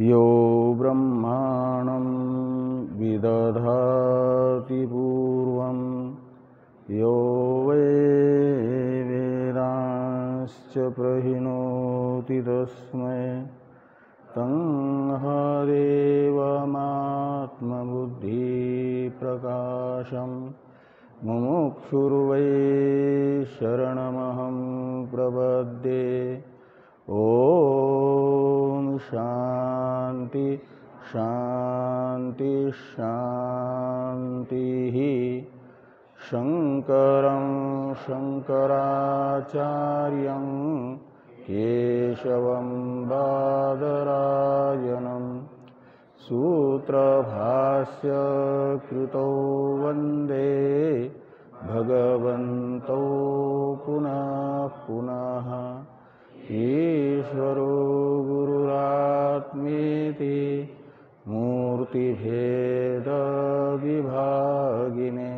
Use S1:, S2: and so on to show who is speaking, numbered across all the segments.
S1: यो ब्रह्माणं विदधाति पूर्वं यो वै वेदांश्च प्रहिणोति तस्मै तं देवमात्मबुद्धिप्रकाशं मुमुक्षुर्वै शरणमहं प्रपद्ये। ओम शांति शांति शांति। शंकरं शंकराचार्यं केशवं बादरायणं सूत्रभाष्य कृतौ वंदे भगवन्तौ पुनः पुनः। ईश्वरो गुरुरात्मेति मूर्तिभेदविभागिने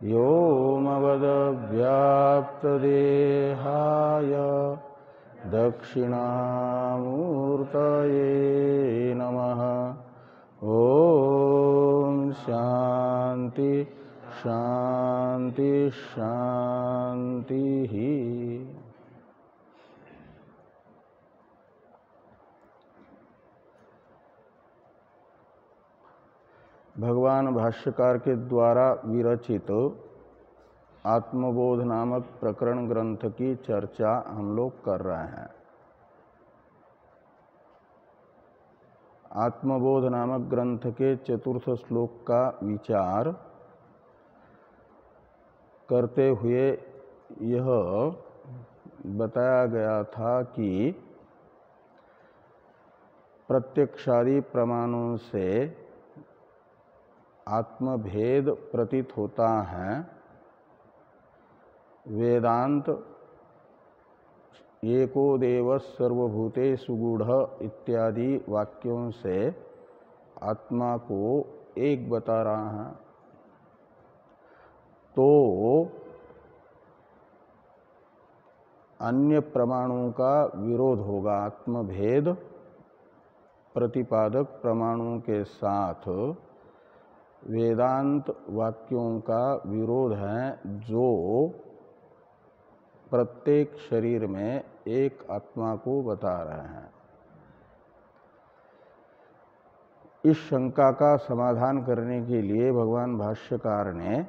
S1: व्योमवद्व्याप्तदेहाय दक्षिणामूर्तये नमः। ओम शांति शांति शांति। भगवान भाष्यकार के द्वारा विरचित आत्मबोध नामक प्रकरण ग्रंथ की चर्चा हम लोग कर रहे हैं। आत्मबोध नामक ग्रंथ के चतुर्थ श्लोक का विचार करते हुए यह बताया गया था कि प्रत्यक्षादि प्रमाणों से आत्मभेद प्रतीत होता है। वेदांत एको देव सर्वभूतेषु गूढ़ इत्यादि वाक्यों से आत्मा को एक बता रहा है, तो अन्य प्रमाणों का विरोध होगा। आत्मभेद प्रतिपादक प्रमाणों के साथ वेदांत वाक्यों का विरोध है, जो प्रत्येक शरीर में एक आत्मा को बता रहे हैं। इस शंका का समाधान करने के लिए भगवान भाष्यकार ने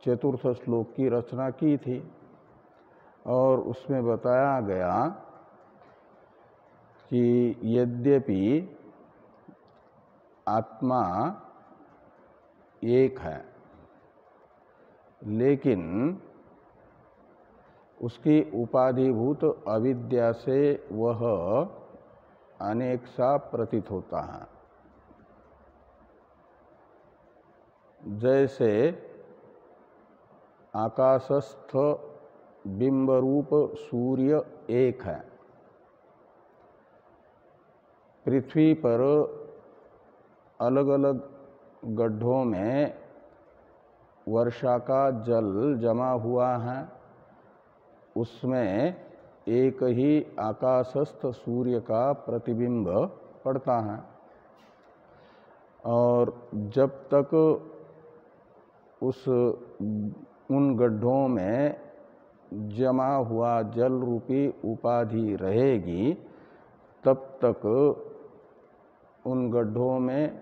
S1: चतुर्थ श्लोक की रचना की थी और उसमें बताया गया कि यद्यपि आत्मा एक है, लेकिन उसकी उपाधिभूत अविद्या से वह अनेक सा प्रतीत होता है। जैसे आकाशस्थ बिंबरूप सूर्य एक है, पृथ्वी पर अलग अलग गड्ढों में वर्षा का जल जमा हुआ है, उसमें एक ही आकाशस्थ सूर्य का प्रतिबिंब पड़ता है। और जब तक उन गड्ढों में जमा हुआ जल रूपी उपाधि रहेगी, तब तक उन गड्ढों में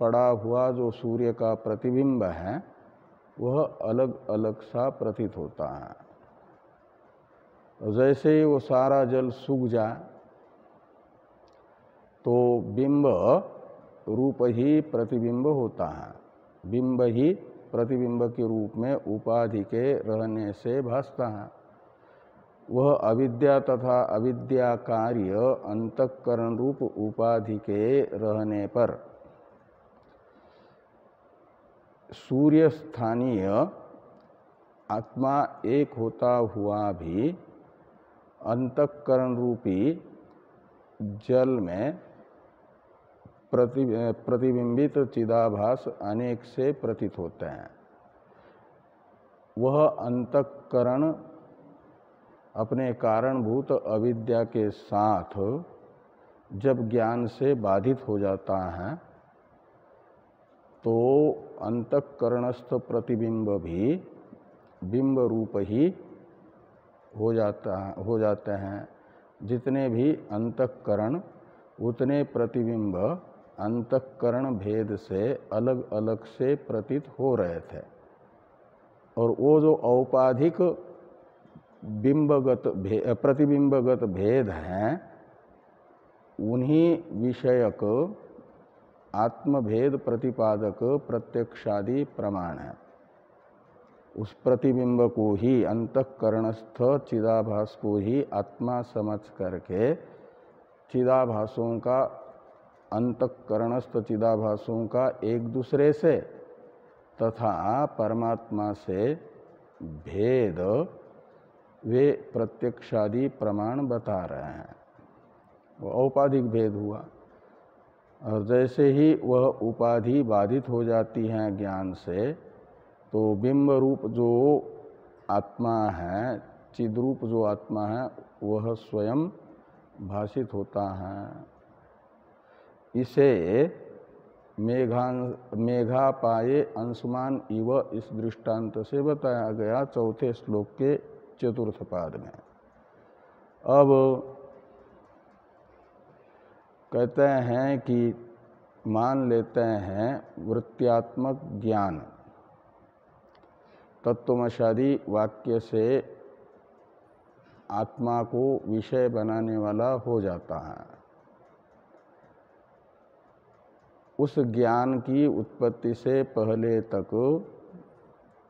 S1: पड़ा हुआ जो सूर्य का प्रतिबिंब है वह अलग अलग सा प्रतीत होता है। जैसे ही वो सारा जल सूख जाए तो बिंब रूप ही प्रतिबिंब होता है। बिंब ही प्रतिबिंब के रूप में उपाधि के रहने से भासता है। वह अविद्या तथा अविद्या कार्य अंतःकरण रूप उपाधि के रहने पर सूर्य स्थानीय आत्मा एक होता हुआ भी अंतःकरण रूपी जल में प्रतिबिंबित चिदाभास अनेक से प्रतीत होते हैं। वह अंतःकरण अपने कारणभूत अविद्या के साथ जब ज्ञान से बाधित हो जाता है तो अंतःकरणस्थ प्रतिबिंब भी बिंब रूप ही हो जाते हैं। जितने भी अंतःकरण उतने प्रतिबिंब अंतःकरण भेद से अलग अलग से प्रतीत हो रहे थे, और वो जो औपाधिक प्रतिबिंबगत भेद हैं उन्हीं विषयक आत्मभेद प्रतिपादक प्रत्यक्षादि प्रमाण है। उस प्रतिबिंब को ही अंतःकरणस्थ चिदाभास को ही आत्मा समझ करके चिदाभासों का अंतःकरणस्थ चिदाभासों का एक दूसरे से तथा परमात्मा से भेद वे प्रत्यक्षादि प्रमाण बता रहे हैं। वो औपाधिक भेद हुआ, और जैसे ही वह उपाधि बाधित हो जाती है ज्ञान से तो बिंब रूप जो आत्मा है, चिद्रूप जो आत्मा है, वह स्वयं भाषित होता है। इसे मेघापाये अंशुमान इव इस दृष्टांत से बताया गया चौथे श्लोक के चतुर्थ पाद में। अब कहते हैं कि मान लेते हैं वृत्त्यात्मक ज्ञान तत्वमशादी वाक्य से आत्मा को विषय बनाने वाला हो जाता है। उस ज्ञान की उत्पत्ति से पहले तक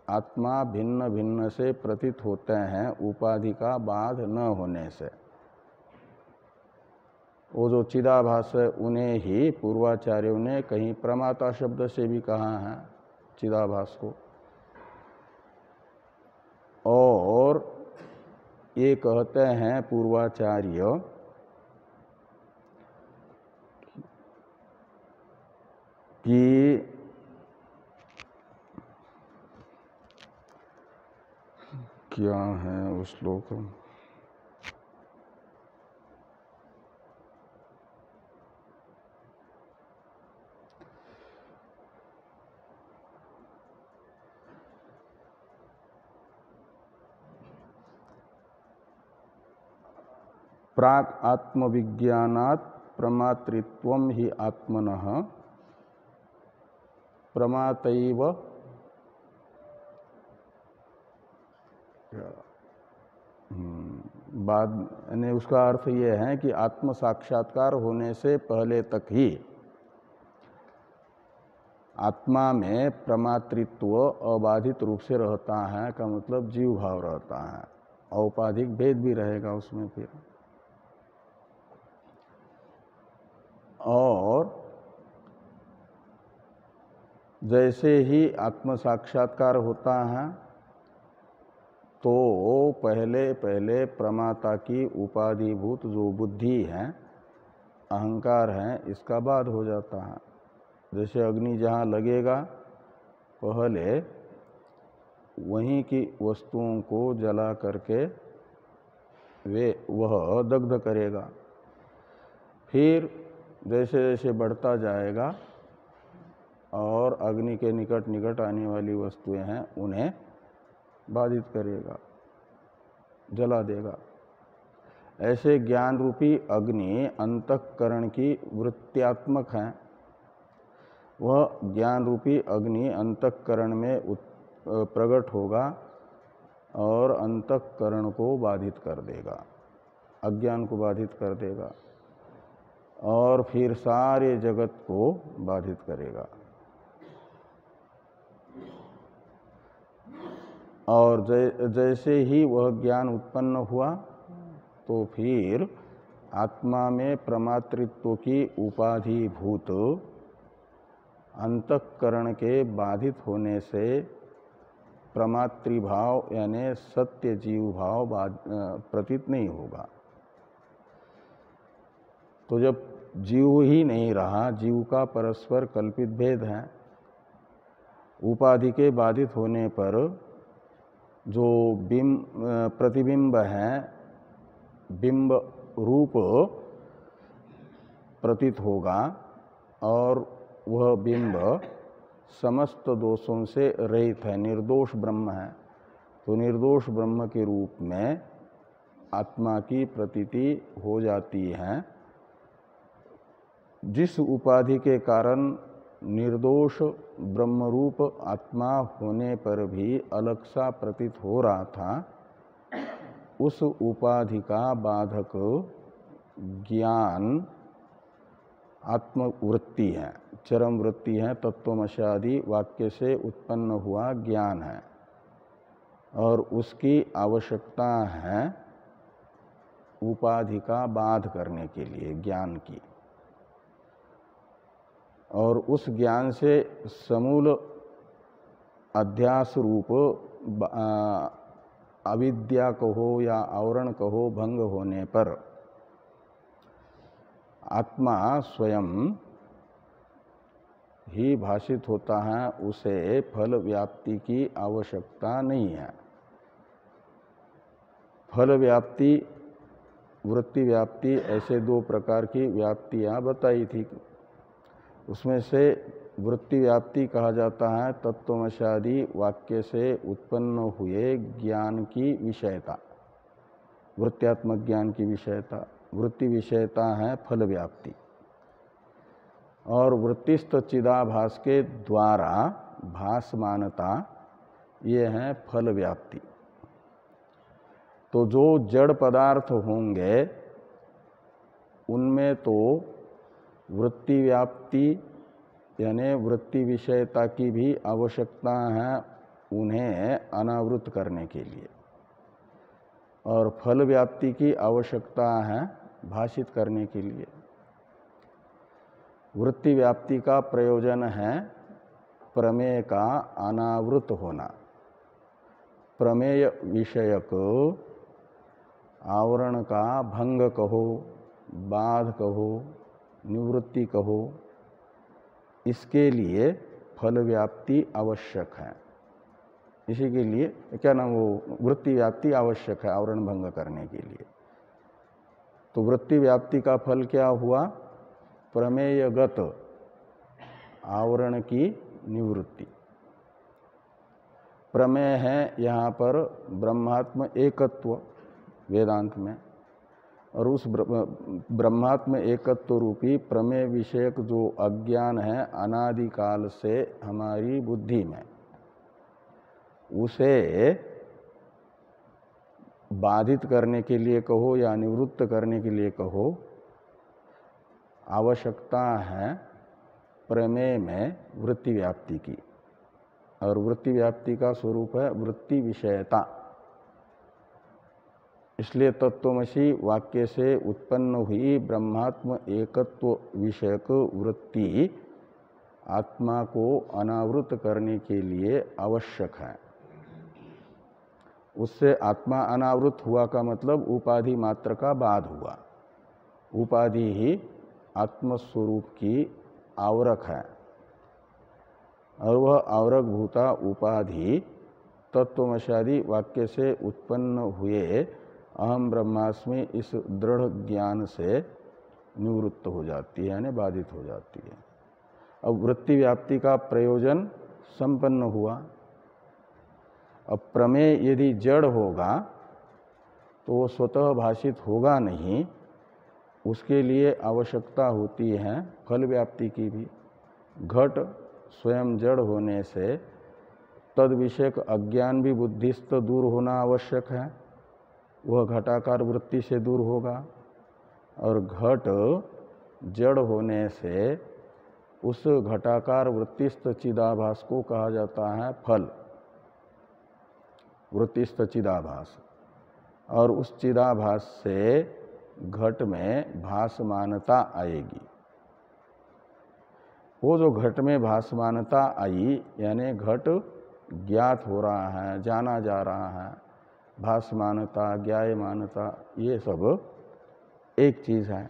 S1: आत्मा भिन्न भिन्न से प्रतीत होते हैं उपाधि का बाध न होने से। वो जो चिदाभास है उन्हें ही पूर्वाचार्यों ने कहीं प्रमाता शब्द से भी कहा है चिदाभास को, और ये कहते हैं पूर्वाचार्य कि क्या है उस श्लोक प्राक आत्मविज्ञानात् प्रमातृत्वं हि आत्मनः प्रमातैव बाद यानी उसका अर्थ ये है कि आत्म साक्षात्कार होने से पहले तक ही आत्मा में प्रमातृत्व अबाधित रूप से रहता है, का मतलब जीव भाव रहता है। औपाधिक भेद भी रहेगा उसमें फिर। और जैसे ही आत्म साक्षात्कार होता है तो पहले पहले प्रमाता की उपाधिभूत जो बुद्धि है, अहंकार है, इसका बाध हो जाता है। जैसे अग्नि जहाँ लगेगा पहले वहीं की वस्तुओं को जला करके वह दग्ध करेगा, फिर जैसे जैसे बढ़ता जाएगा और अग्नि के निकट निकट आने वाली वस्तुएं हैं उन्हें बाधित करेगा, जला देगा। ऐसे ज्ञान रूपी अग्नि अंतःकरण की वृत्त्यात्मक है। वह ज्ञान रूपी अग्नि अंतःकरण में प्रकट होगा और अंतःकरण को बाधित कर देगा, अज्ञान को बाधित कर देगा और फिर सारे जगत को बाधित करेगा। और जैसे ही वह ज्ञान उत्पन्न हुआ तो फिर आत्मा में प्रमातृत्व की उपाधिभूत अंतःकरण के बाधित होने से प्रमातृभाव यानी सत्य जीव भाव प्रतीत नहीं होगा। तो जब जीव ही नहीं रहा, जीव का परस्पर कल्पित भेद है, उपाधि के बाधित होने पर जो प्रतिबिंब है, बिंब रूप प्रतीत होगा और वह बिंब समस्त दोषों से रहित है, निर्दोष ब्रह्म है, तो निर्दोष ब्रह्म के रूप में आत्मा की प्रतीति हो जाती है। जिस उपाधि के कारण निर्दोष ब्रह्मरूप आत्मा होने पर भी अलग सा प्रतीत हो रहा था, उस उपाधि का बाधक ज्ञान आत्मवृत्ति है, चरम वृत्ति है, तत्वमशादि वाक्य से उत्पन्न हुआ ज्ञान है और उसकी आवश्यकता है उपाधि का बाध करने के लिए ज्ञान की। और उस ज्ञान से समूल अध्यास रूप अविद्या कहो या आवरण कहो भंग होने पर आत्मा स्वयं ही भाषित होता है, उसे फल व्याप्ति की आवश्यकता नहीं है। फल व्याप्ति, वृत्ति व्याप्ति, ऐसे दो प्रकार की व्याप्तियां बताई थी। उसमें से वृत्ति व्याप्ति कहा जाता है तत्वमशादि वाक्य से उत्पन्न हुए ज्ञान की विषयता, वृत्त्यात्मक ज्ञान की विषयता। वृत्ति विषयता है फल व्याप्ति, और वृत्तिस्थ चिदाभास के द्वारा भासमानता ये है फल व्याप्ति। तो जो जड़ पदार्थ होंगे उनमें तो वृत्ति व्याप्ति यानी वृत्ति विषयता की भी आवश्यकता है उन्हें अनावृत करने के लिए, और फल व्याप्ति की आवश्यकता है भाषित करने के लिए। वृत्ति व्याप्ति का प्रयोजन है प्रमेय का अनावृत होना। प्रमेय विषयक आवरण का भंग कहो, बाध कहो, निवृत्ति कहो, इसके लिए फल व्याप्ति आवश्यक है। इसी के लिए क्या नाम, वो वृत्ति व्याप्ति आवश्यक है आवरण भंग करने के लिए। तो वृत्ति व्याप्ति का फल क्या हुआ? प्रमेयगत आवरण की निवृत्ति। प्रमेय है यहाँ पर ब्रह्मात्म एकत्व वेदांत में, और उस ब्रह्मात्म एकत्व रूपी प्रमेय विषयक जो अज्ञान है अनादिकाल से हमारी बुद्धि में, उसे बाधित करने के लिए कहो या निवृत्त करने के लिए कहो, आवश्यकता है प्रमेय में वृत्ति व्याप्ति की। और वृत्ति व्याप्ति का स्वरूप है वृत्ति विषयता। इसलिए तत्वमसि वाक्य से उत्पन्न हुई ब्रह्मात्म एकत्व विषयक वृत्ति आत्मा को अनावृत करने के लिए आवश्यक है। उससे आत्मा अनावृत हुआ का मतलब उपाधि मात्र का बाध हुआ। उपाधि ही आत्मस्वरूप की आवरक है, और वह आवरक भूता उपाधि तत्वमशादि वाक्य से उत्पन्न हुए अहम ब्रह्मास्मि इस दृढ़ ज्ञान से निवृत्त हो जाती है, यानी बाधित हो जाती है। अब वृत्ति व्याप्ति का प्रयोजन संपन्न हुआ। अब प्रमेय यदि जड़ होगा तो वो स्वतः भाषित होगा नहीं, उसके लिए आवश्यकता होती है फल व्याप्ति की भी। घट स्वयं जड़ होने से तद विषयक अज्ञान भी बुद्धिस्थ दूर होना आवश्यक है, वह घटाकार वृत्ति से दूर होगा। और घट जड़ होने से उस घटाकार वृत्तिस्थ चिदाभास को कहा जाता है फल, वृत्तिस्थ चिदाभास। और उस चिदाभास से घट में भासमानता आएगी। वो जो घट में भासमानता आई यानी घट ज्ञात हो रहा है, जाना जा रहा है, भासमानता, ज्ञायमानता, ये सब एक चीज है।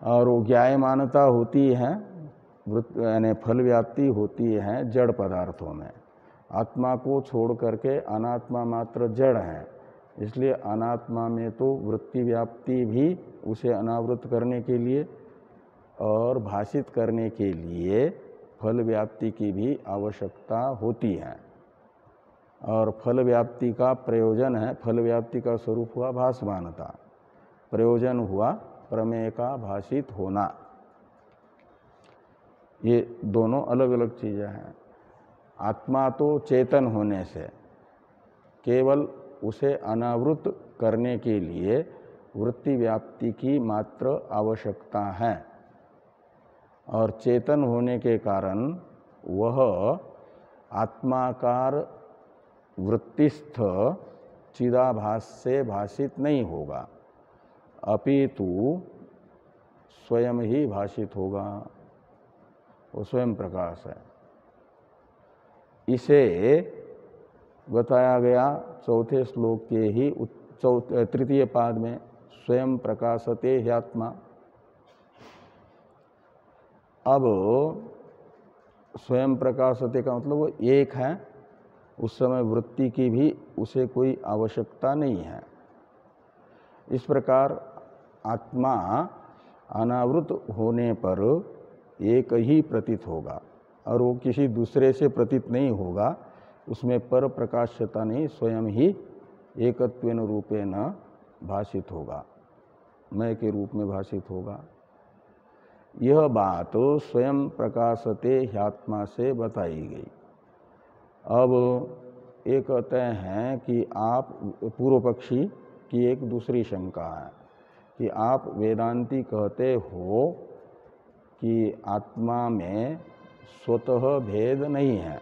S1: और वो ज्ञायमानता होती है यानी फल व्याप्ति होती है जड़ पदार्थों में। आत्मा को छोड़ करके अनात्मा मात्र जड़ है, इसलिए अनात्मा में तो वृत्ति व्याप्ति भी उसे अनावृत करने के लिए और भाषित करने के लिए फल व्याप्ति की भी आवश्यकता होती है। और फल व्याप्ति का प्रयोजन है, फल व्याप्ति का स्वरूप हुआ भासमानता, प्रयोजन हुआ प्रमेय का भाषित होना। ये दोनों अलग अलग चीज़ें हैं। आत्मा तो चेतन होने से केवल उसे अनावृत करने के लिए वृत्ति व्याप्ति की मात्र आवश्यकता है, और चेतन होने के कारण वह आत्माकार वृत्तिस्थ चिदाभास से भाषित नहीं होगा, अपितु स्वयं ही भाषित होगा। वो स्वयं प्रकाश है। इसे बताया गया चौथे श्लोक के ही तृतीय पाद में, स्वयं प्रकाशते ह्यात्मा। अब स्वयं प्रकाशते का मतलब वो एक है, उस समय वृत्ति की भी उसे कोई आवश्यकता नहीं है। इस प्रकार आत्मा अनावृत होने पर एक ही प्रतीत होगा, और वो किसी दूसरे से प्रतीत नहीं होगा, उसमें पर प्रकाश्यता नहीं, स्वयं ही एकत्वेन रूपेण भाषित होगा, मैं के रूप में भाषित होगा। यह बात स्वयं प्रकाशते ह्यात्मा से बताई गई। अब ये कहते हैं कि आप, पूर्व पक्षी की एक दूसरी शंका है कि आप वेदांती कहते हो कि आत्मा में स्वतः भेद नहीं है,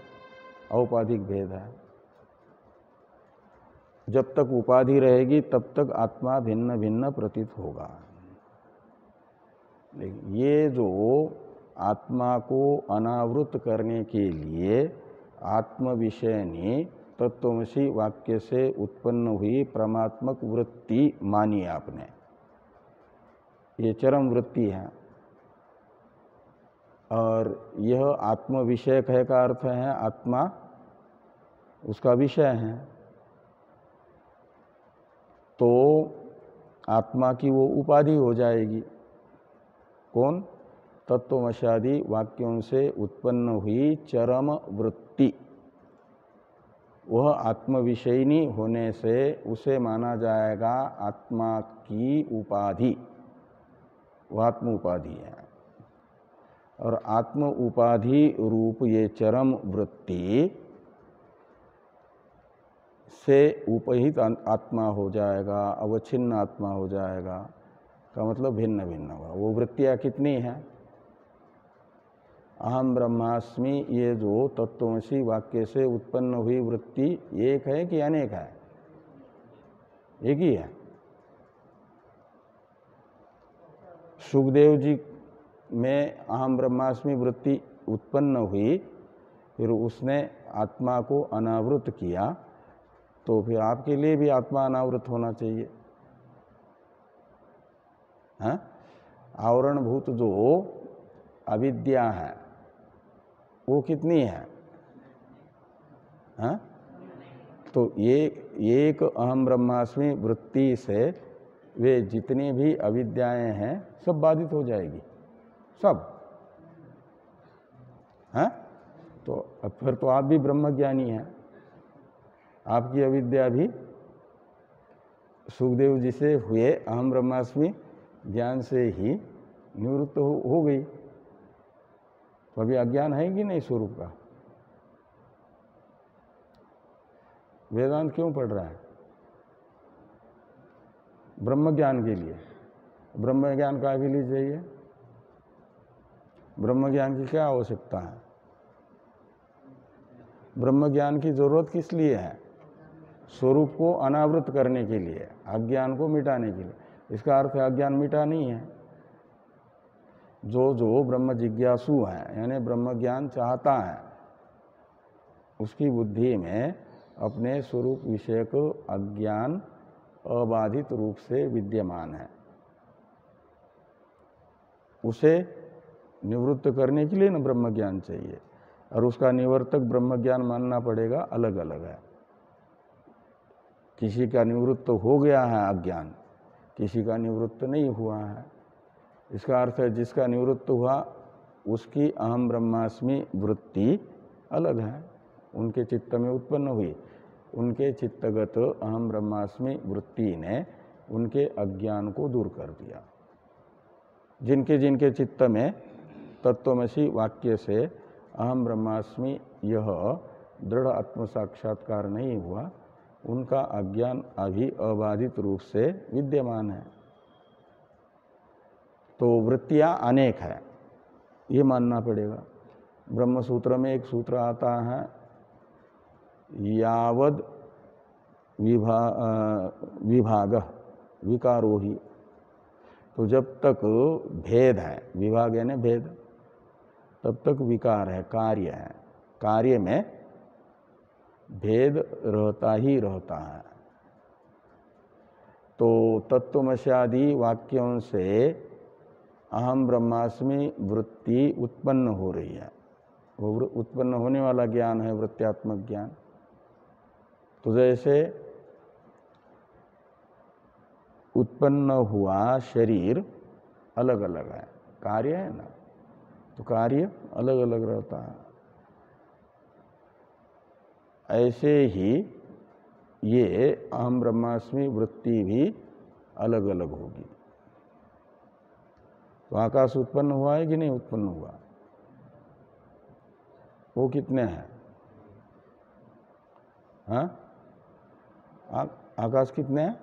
S1: औपाधिक भेद है। जब तक उपाधि रहेगी तब तक आत्मा भिन्न भिन्न प्रतीत होगा। लेकिन ये जो आत्मा को अनावृत करने के लिए आत्म विषयनी तत्वमसि वाक्य से उत्पन्न हुई परमात्मक वृत्ति मानी आपने, ये चरम वृत्ति है। और यह आत्म विषयक है का अर्थ है आत्मा उसका विषय है, तो आत्मा की वो उपाधि हो जाएगी। कौन? तत्वमशादि वाक्यों से उत्पन्न हुई चरम वृत्ति, वह आत्म विषयिनी होने से उसे माना जाएगा आत्मा की उपाधि, वह आत्म उपाधि है। और आत्म उपाधि रूप ये चरम वृत्ति से उपहित आत्मा हो जाएगा, अवच्छिन्न आत्मा हो जाएगा, का मतलब भिन्न भिन्न होगा। वो वृत्तियाँ कितनी हैं? अहम ब्रह्मास्मि, ये जो तत्वमसि वाक्य से उत्पन्न हुई वृत्ति एक है कि अनेक है? एक ही है। सुखदेव जी में अहम ब्रह्मास्मि वृत्ति उत्पन्न हुई, फिर उसने आत्मा को अनावृत किया, तो फिर आपके लिए भी आत्मा अनावृत होना चाहिए। हाँ? आवरणभूत जो अविद्या है वो कितनी है? हाँ? तो ये एक अहम ब्रह्मास्मि वृत्ति से वे जितनी भी अविद्याएं हैं सब बाधित हो जाएगी, सब। हाँ? तो फिर तो आप भी ब्रह्मज्ञानी हैं, आपकी अविद्या भी सुखदेव जी से हुए अहम ब्रह्मास्मि ज्ञान से ही निवृत्त हो गई। तो अभी अज्ञान है कि नहीं स्वरूप का? वेदांत क्यों पढ़ रहा है? ब्रह्म ज्ञान के लिए। ब्रह्म ज्ञान का भी लिए चाहिए। ब्रह्म ज्ञान की क्या आवश्यकता है? ब्रह्म ज्ञान की जरूरत किस लिए है? स्वरूप को अनावृत करने के लिए, अज्ञान को मिटाने के लिए। इसका अर्थ है अज्ञान मिटा नहीं है। जो ब्रह्म जिज्ञासु है, यानी ब्रह्म ज्ञान चाहता है, उसकी बुद्धि में अपने स्वरूप विषयक अज्ञान अबाधित रूप से विद्यमान है। उसे निवृत्त करने के लिए न ब्रह्म ज्ञान चाहिए, और उसका निवर्तक ब्रह्म ज्ञान मानना पड़ेगा, अलग अलग है। किसी का निवृत्त हो गया है अज्ञान, किसी का निवृत्त नहीं हुआ है। इसका अर्थ है जिसका निवृत्त हुआ उसकी अहम ब्रह्मास्मि वृत्ति अलग है, उनके चित्त में उत्पन्न हुई। उनके चित्तगत अहम ब्रह्मास्मि वृत्ति ने उनके अज्ञान को दूर कर दिया। जिनके जिनके चित्त में तत्वमसि वाक्य से अहम ब्रह्मास्मि यह दृढ़ आत्म साक्षात्कार नहीं हुआ, उनका अज्ञान अभी अबाधित रूप से विद्यमान है। तो वृत्तियां अनेक है, ये मानना पड़ेगा। ब्रह्म सूत्र में एक सूत्र आता है, यावद विभाग विकारो ही। तो जब तक भेद है, विभाग यानी भेद, तब तक विकार है, कार्य है। कार्य में भेद रहता ही रहता है। तो तत्वमस्यादि वाक्यों से अहम ब्रह्मास्मि वृत्ति उत्पन्न हो रही है। वो उत्पन्न होने वाला ज्ञान है वृत्त्यात्मक ज्ञान। तो जैसे उत्पन्न हुआ शरीर अलग अलग है, कार्य है ना, तो कार्य अलग अलग रहता है। ऐसे ही ये अहम ब्रह्मास्मि वृत्ति भी अलग अलग होगी। तो आकाश उत्पन्न हुआ है कि नहीं उत्पन्न हुआ? वो कितने हैं? हाँ, आकाश कितने हैं?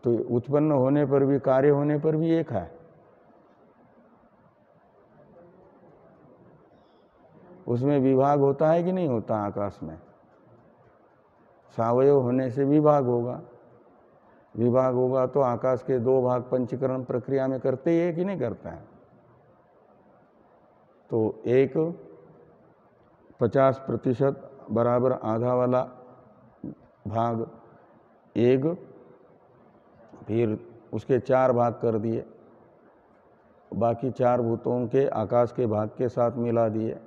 S1: तो उत्पन्न होने पर भी, कार्य होने पर भी एक है। उसमें विभाग होता है कि नहीं होता? आकाश में सावयव होने से विभाग होगा। विभाग होगा तो आकाश के दो भाग पंचीकरण प्रक्रिया में करते ही है कि नहीं करते हैं? तो एक 50% बराबर आधा वाला भाग एक, फिर उसके 4 भाग कर दिए, बाकी 4 भूतों के आकाश के भाग के साथ मिला दिए,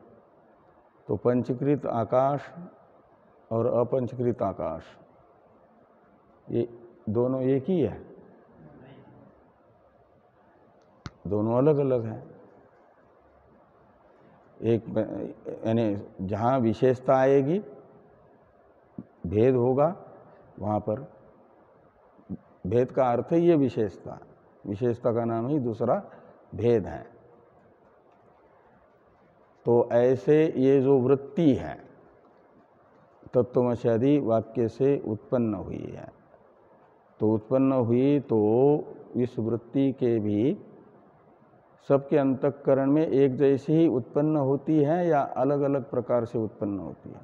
S1: तो पंचीकृत आकाश और अपंचीकृत आकाश ये दोनों एक ही है? दोनों अलग अलग हैं। एक यानी जहाँ विशेषता आएगी, भेद होगा, वहाँ पर भेद का अर्थ है ये विशेषता। विशेषता का नाम ही दूसरा भेद है। तो ऐसे ये जो वृत्ति है तत्वमस्यादि वाक्य से उत्पन्न हुई है, तो उत्पन्न हुई तो इस वृत्ति के भी सबके अंतःकरण में एक जैसी ही उत्पन्न होती है या अलग अलग प्रकार से उत्पन्न होती है?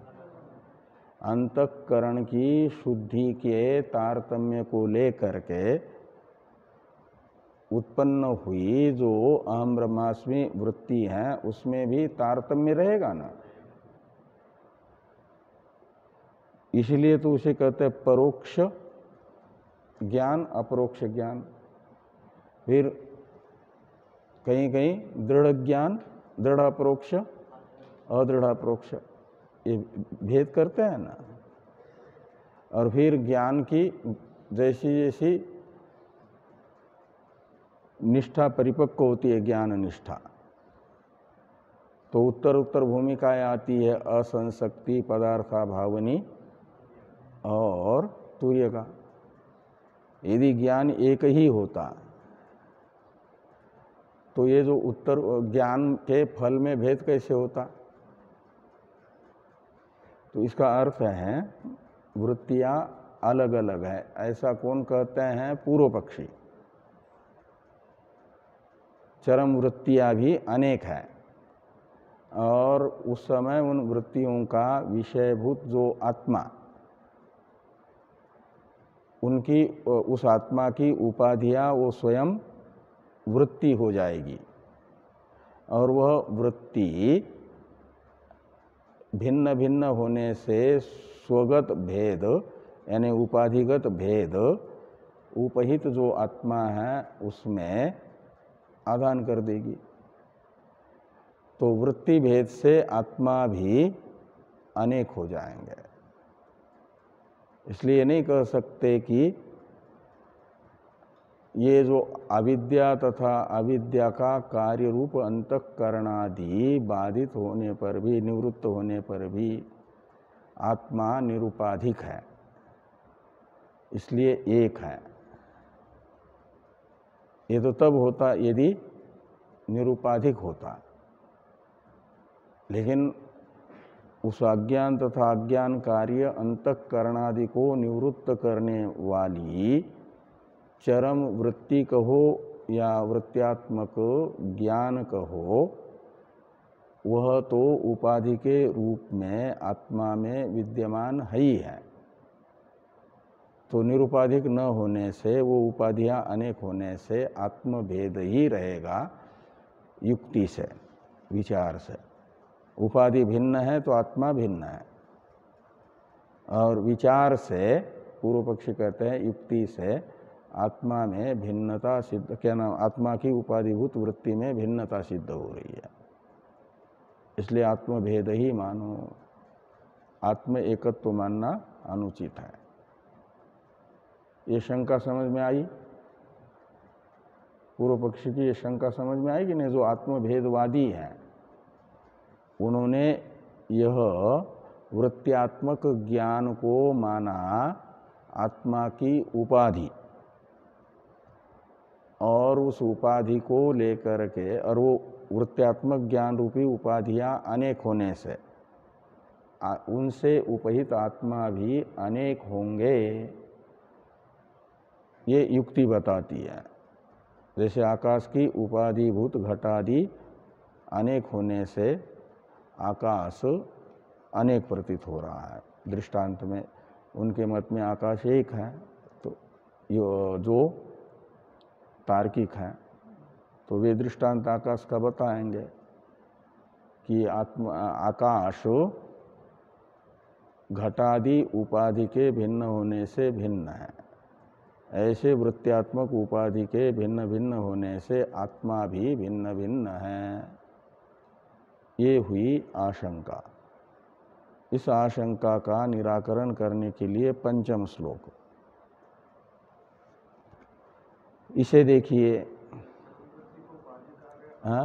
S1: अंतःकरण की शुद्धि के तारतम्य को लेकर के उत्पन्न हुई जो अहम ब्रह्मास्मि वृत्ति है, उसमें भी तारतम्य रहेगा ना। इसलिए तो उसे कहते हैं परोक्ष ज्ञान, अपरोक्ष ज्ञान। फिर कहीं कहीं दृढ़ ज्ञान, दृढ़ अपरोक्ष, अदृढ़ अपरोक्ष, ये भेद करते हैं ना। और फिर ज्ञान की जैसी जैसी निष्ठा परिपक्व होती है, ज्ञान निष्ठा, तो उत्तर उत्तर भूमिकाएं आती है असंशक्ति, पदार्था भावनी और तूर्य का। यदि ज्ञान एक ही होता तो ये जो उत्तर ज्ञान के फल में भेद कैसे होता? तो इसका अर्थ है वृत्तियां अलग अलग है। ऐसा कौन कहते हैं? पूर्व पक्षी। चरम वृत्तियां भी अनेक है और उस समय उन वृत्तियों का विषयभूत जो आत्मा, उनकी उस आत्मा की उपाधियां वो स्वयं वृत्ति हो जाएगी और वह वृत्ति भिन्न भिन्न होने से स्वगत भेद यानी उपाधिगत भेद उपहित जो आत्मा है उसमें आदान कर देगी। तो वृत्ति भेद से आत्मा भी अनेक हो जाएंगे। इसलिए नहीं कह सकते कि ये जो अविद्या तथा अविद्या का कार्य रूप अंतःकरणादि बाधित होने पर भी, निवृत्त होने पर भी आत्मा निरुपाधिक है, इसलिए एक है। ये तो तब होता यदि निरुपाधिक होता, लेकिन उस अज्ञान तथा अज्ञान कार्य अंतःकरणादि को निवृत्त करने वाली चरम वृत्ति कहो या वृत्त्यात्मक ज्ञान कहो, वह तो उपाधि के रूप में आत्मा में विद्यमान है ही है। तो निरुपाधिक न होने से, वो उपाधियां अनेक होने से आत्मभेद ही रहेगा युक्ति से, विचार से। उपाधि भिन्न है तो आत्मा भिन्न है, और विचार से पूर्व पक्षी कहते हैं युक्ति से आत्मा में भिन्नता सिद्ध, क्या नाम, आत्मा की उपाधिभूत वृत्ति में भिन्नता सिद्ध हो रही है, इसलिए आत्मभेद ही मानो, आत्म एकत्व मानना अनुचित है। ये शंका समझ में आई? पूर्व पक्षी की ये शंका समझ में आई कि नहीं? जो आत्मभेदवादी हैं उन्होंने यह वृत्त्यात्मक ज्ञान को माना आत्मा की उपाधि, और उस उपाधि को लेकर के, और वो वृत्त्यात्मक ज्ञान रूपी उपाधियां अनेक होने से उनसे उपहित आत्मा भी अनेक होंगे, ये युक्ति बताती है। जैसे आकाश की उपाधिभूत घटादि अनेक होने से आकाश अनेक प्रतीत हो रहा है। दृष्टांत में उनके मत में आकाश एक है, तो जो तार्किक है तो वे दृष्टांत आकाश का बताएंगे कि आकाश घटादि उपाधि के भिन्न होने से भिन्न है। ऐसे वृत्त्यात्मक उपाधि के भिन्न भिन्न होने से आत्मा भी भिन्न भिन्न है। ये हुई आशंका। इस आशंका का निराकरण करने के लिए पंचम श्लोक, इसे देखिए। हाँ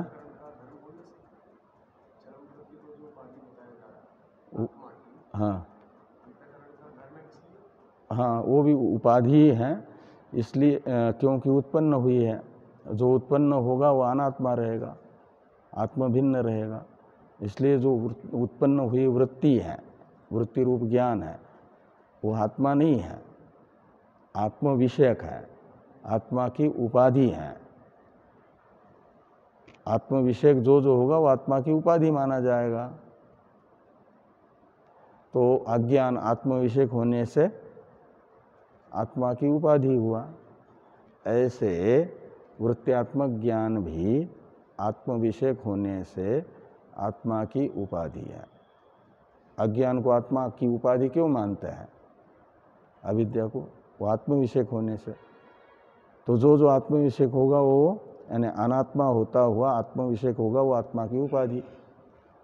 S1: हाँ हाँ, वो भी उपाधि है, इसलिए क्योंकि उत्पन्न हुई है। जो उत्पन्न होगा वो अनात्मा रहेगा, आत्मा भिन्न रहेगा। इसलिए जो उत्पन्न हुई वृत्ति है, वृत्ति रूप ज्ञान है, वो आत्मा नहीं है, आत्म विषयक है, आत्मा की उपाधि है। आत्म विषयक जो होगा वो आत्मा की उपाधि माना जाएगा। तो अज्ञान आत्म विषयक होने से आत्मा की उपाधि हुआ। ऐसे वृत्त्यात्मक ज्ञान भी आत्म विषयक होने से आत्मा की उपाधि है। अज्ञान को आत्मा की उपाधि क्यों मानते हैं? अविद्या को, वो आत्म विषयक होने से। तो जो आत्म विषयक होगा वो, यानी अनात्मा होता हुआ आत्म विषयक होगा, वो आत्मा की उपाधि।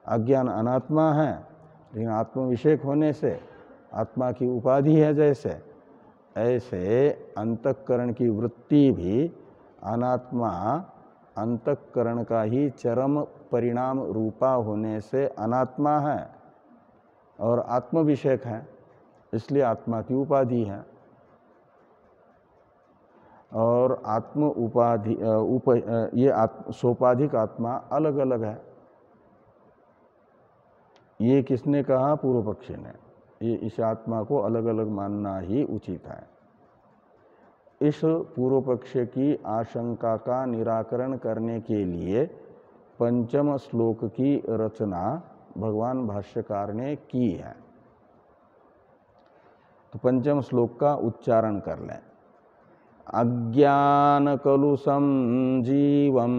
S1: अज्ञान अनात्मा है, लेकिन आत्म विषयक होने से आत्मा की उपाधि है। जैसे ऐसे अंतःकरण की वृत्ति भी अनात्मा अंतःकरण का ही चरम परिणाम रूपा होने से अनात्मा है और आत्म विषयक है, इसलिए आत्मा की उपाधि है। और आत्म उपाधि ये सोपाधिक आत्मा अलग अलग है। ये किसने कहा? पूर्व पक्षी ने। ये इस आत्मा को अलग अलग मानना ही उचित है। इस पूर्व पक्ष की आशंका का निराकरण करने के लिए पंचम श्लोक की रचना भगवान भाष्यकार ने की है। तो पंचम श्लोक का उच्चारण कर लें। अज्ञान कलुषम जीवम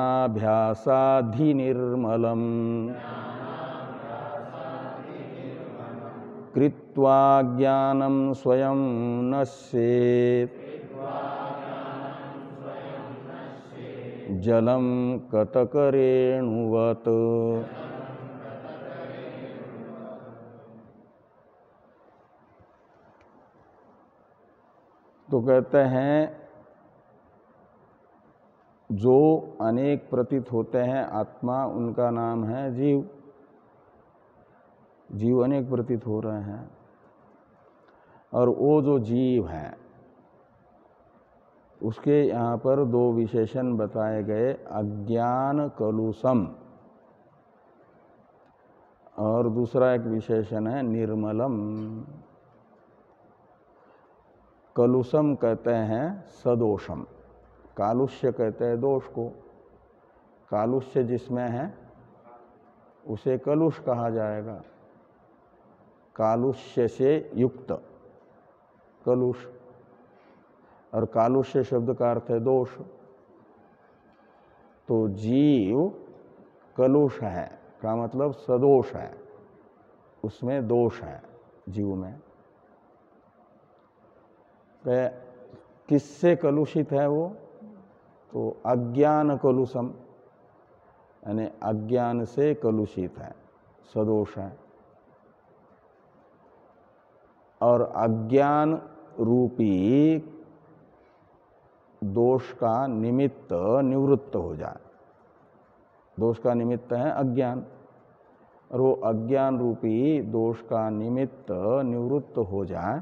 S1: ज्ञानाभ्यासाधि निर्मलम कृत्वा ज्ञानं स्वयं नश्येत् जलं कतकरेणुवत्। तो कहते हैं जो अनेक प्रतीत होते हैं आत्मा, उनका नाम है जीव। जीव अनेक प्रतीत हो रहे हैं, और वो जो जीव हैं उसके यहाँ पर दो विशेषण बताए गए, अज्ञान कलुषम, और दूसरा एक विशेषण है निर्मलम। कलुषम कहते हैं सदोषम, कालुष्य कहते हैं दोष को। कालुष्य जिसमें है उसे कलुष कहा जाएगा, कालुष्य से युक्त कलुष, और कालुष्य शब्द का अर्थ है दोष। तो जीव कलुष है का मतलब सदोष है, उसमें दोष है जीव में। किससे कलुषित है वो? तो अज्ञान कलुषम, यानी अज्ञान से कलुषित है, सदोष है। और अज्ञान रूपी दोष का निमित्त निवृत्त हो जाए। दोष का निमित्त है अज्ञान, और वो अज्ञान रूपी दोष का निमित्त निवृत्त हो जाए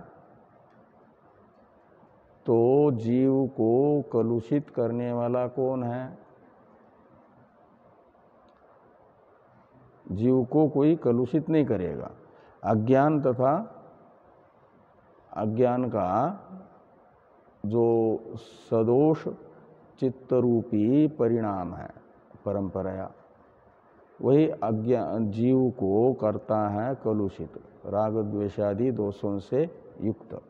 S1: तो जीव को कलुषित करने वाला कौन है? जीव को कोई कलुषित नहीं करेगा। अज्ञान तथा अज्ञान का जो सदोष चित्त रूपी परिणाम है परंपराया, वही अज्ञान जीव को करता है कलुषित, राग द्वेषादि दोषों से युक्त।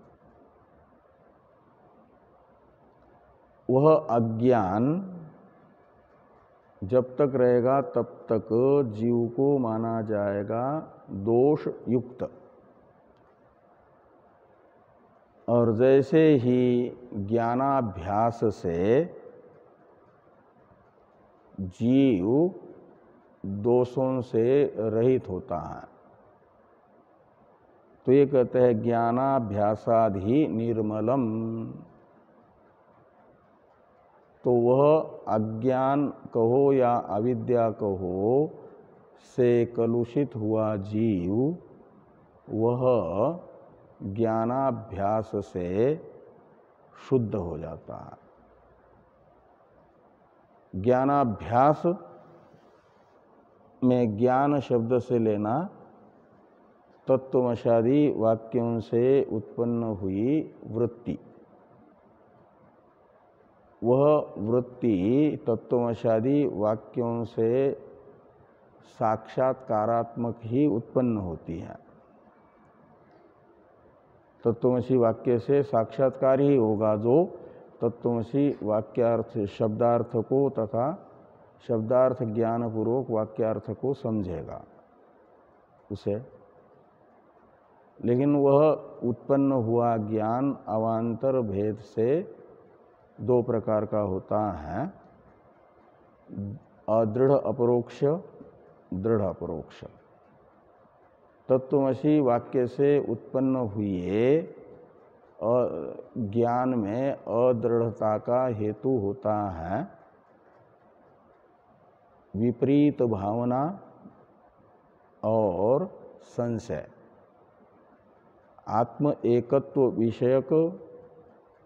S1: वह अज्ञान जब तक रहेगा तब तक जीव को माना जाएगा दोष युक्त, और जैसे ही ज्ञानाभ्यास से जीव दोषों से रहित होता है, तो ये कहते हैं ज्ञानाभ्यासाधि निर्मलम। तो वह अज्ञान कहो या अविद्या कहो से कलुषित हुआ जीव, वह ज्ञानाभ्यास से शुद्ध हो जाता है। ज्ञानाभ्यास में ज्ञान शब्द से लेना तत्वमशादी वाक्यों से उत्पन्न हुई वृत्ति, वह वृत्ति तत्वमशादी वाक्यों से साक्षात्कारात्मक ही उत्पन्न होती है। तत्वमसी वाक्य से साक्षात्कार ही होगा जो तत्वमसी वाक्यार्थ शब्दार्थ को तथा शब्दार्थ ज्ञान पूर्वक वाक्यार्थ को समझेगा उसे। लेकिन वह उत्पन्न हुआ ज्ञान अवान्तर भेद से दो प्रकार का होता है, अदृढ़ अपरोक्ष, दृढ़ अपरोक्ष। तत्वमसी वाक्य से उत्पन्न हुए ज्ञान में अदृढ़ता का हेतु होता है विपरीत भावना और संशय। आत्म एकत्व विषयक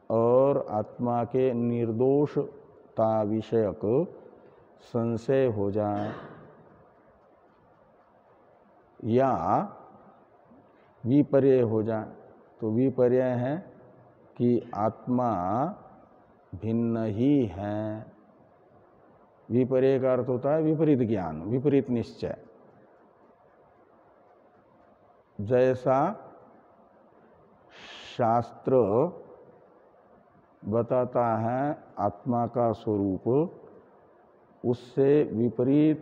S1: और आत्मा के निर्दोषता विषयक संशय हो जाए, या विपर्य हो जाए। तो विपर्य है कि आत्मा भिन्न ही है। विपर्य का अर्थ होता है विपरीत ज्ञान, विपरीत निश्चय। जैसा शास्त्र बताता है आत्मा का स्वरूप, उससे विपरीत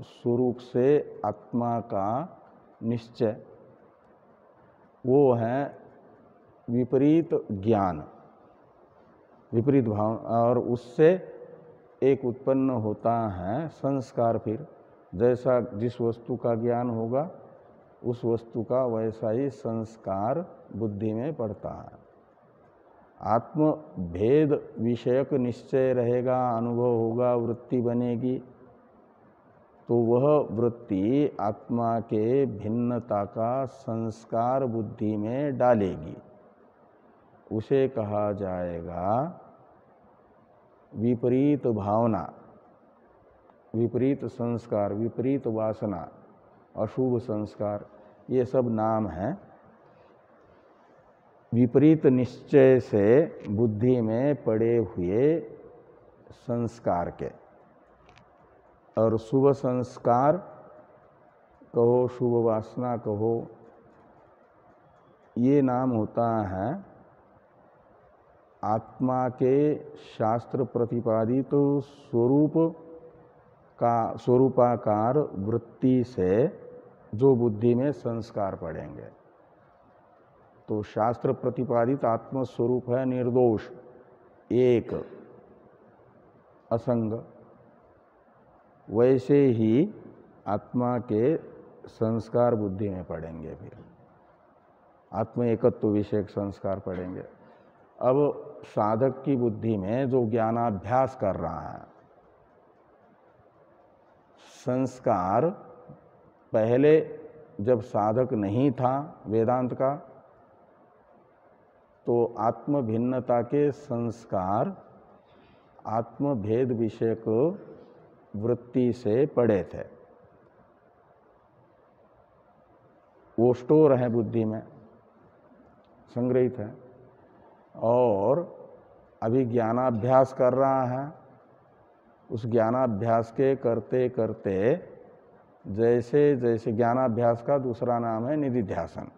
S1: स्वरूप से आत्मा का निश्चय, वो है विपरीत ज्ञान, विपरीत भाव। और उससे एक उत्पन्न होता है संस्कार। फिर जैसा जिस वस्तु का ज्ञान होगा उस वस्तु का वैसा ही संस्कार बुद्धि में पड़ता है। आत्म भेद विषयक निश्चय रहेगा, अनुभव होगा, वृत्ति बनेगी, तो वह वृत्ति आत्मा के भिन्नता का संस्कार बुद्धि में डालेगी। उसे कहा जाएगा विपरीत भावना, विपरीत संस्कार, विपरीत वासना, अशुभ संस्कार, ये सब नाम हैं विपरीत निश्चय से बुद्धि में पड़े हुए संस्कार के। और शुभ संस्कार कहो, शुभ वासना कहो, ये नाम होता है आत्मा के शास्त्र प्रतिपादित स्वरूप का स्वरूपाकार वृत्ति से जो बुद्धि में संस्कार पड़ेंगे। तो शास्त्र प्रतिपादित आत्म स्वरूप है निर्दोष, एक, असंग। वैसे ही आत्मा के संस्कार बुद्धि में पड़ेंगे, फिर आत्म एकत्व विषयक संस्कार पड़ेंगे। अब साधक की बुद्धि में जो ज्ञानाभ्यास कर रहा है, संस्कार पहले जब साधक नहीं था वेदांत का, तो आत्म भिन्नता के संस्कार आत्म भेद विषयक वृत्ति से पड़े थे। वो स्टोर है बुद्धि में, संग्रहित है। और अभी ज्ञानाभ्यास कर रहा है, उस ज्ञानाभ्यास के करते करते जैसे जैसे ज्ञानाभ्यास का दूसरा नाम है निधिध्यासन।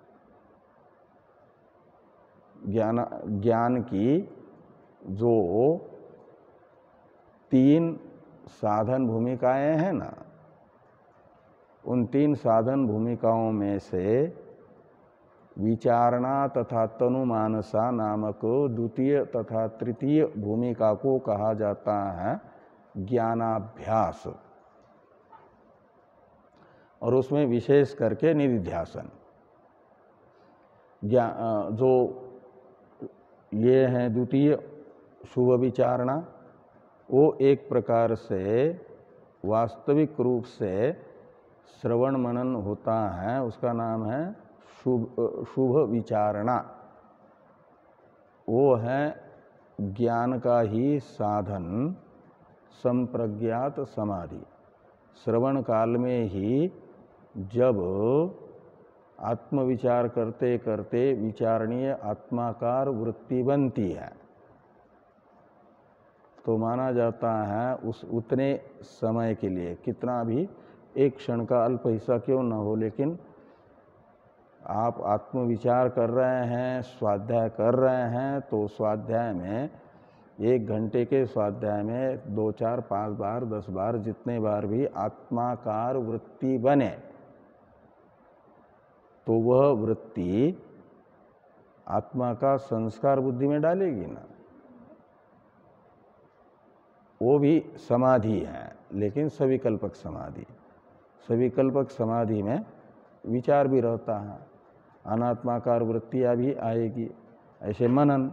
S1: ज्ञान की जो 3 साधन भूमिकाएं हैं ना, उन 3 साधन भूमिकाओं में से विचारणा तथा तनुमानसा नामक द्वितीय तथा तृतीय भूमिका को कहा जाता है ज्ञानाभ्यास, और उसमें विशेष करके निधिध्यासन। जो ये हैं द्वितीय शुभ विचारणा, वो एक प्रकार से वास्तविक रूप से श्रवण मनन होता है, उसका नाम है शुभ विचारणा। वो है ज्ञान का ही साधन संप्रज्ञात समाधि। श्रवण काल में ही जब आत्मविचार करते करते विचारणीय आत्माकार वृत्ति बनती है, तो माना जाता है उस उतने समय के लिए, कितना भी एक क्षण का अल्प हिस्सा क्यों न हो, लेकिन आप आत्मविचार कर रहे हैं, स्वाध्याय कर रहे हैं, तो स्वाध्याय में 1 घंटे के स्वाध्याय में 2, 4, 5 बार, 10 बार, जितने बार भी आत्माकार वृत्ति बने, तो वह वृत्ति आत्मा का संस्कार बुद्धि में डालेगी ना। वो भी समाधि है, लेकिन सविकल्पक समाधि। सविकल्पक समाधि में विचार भी रहता है, अनात्माकार वृत्तियाँ भी आएगी। ऐसे मनन,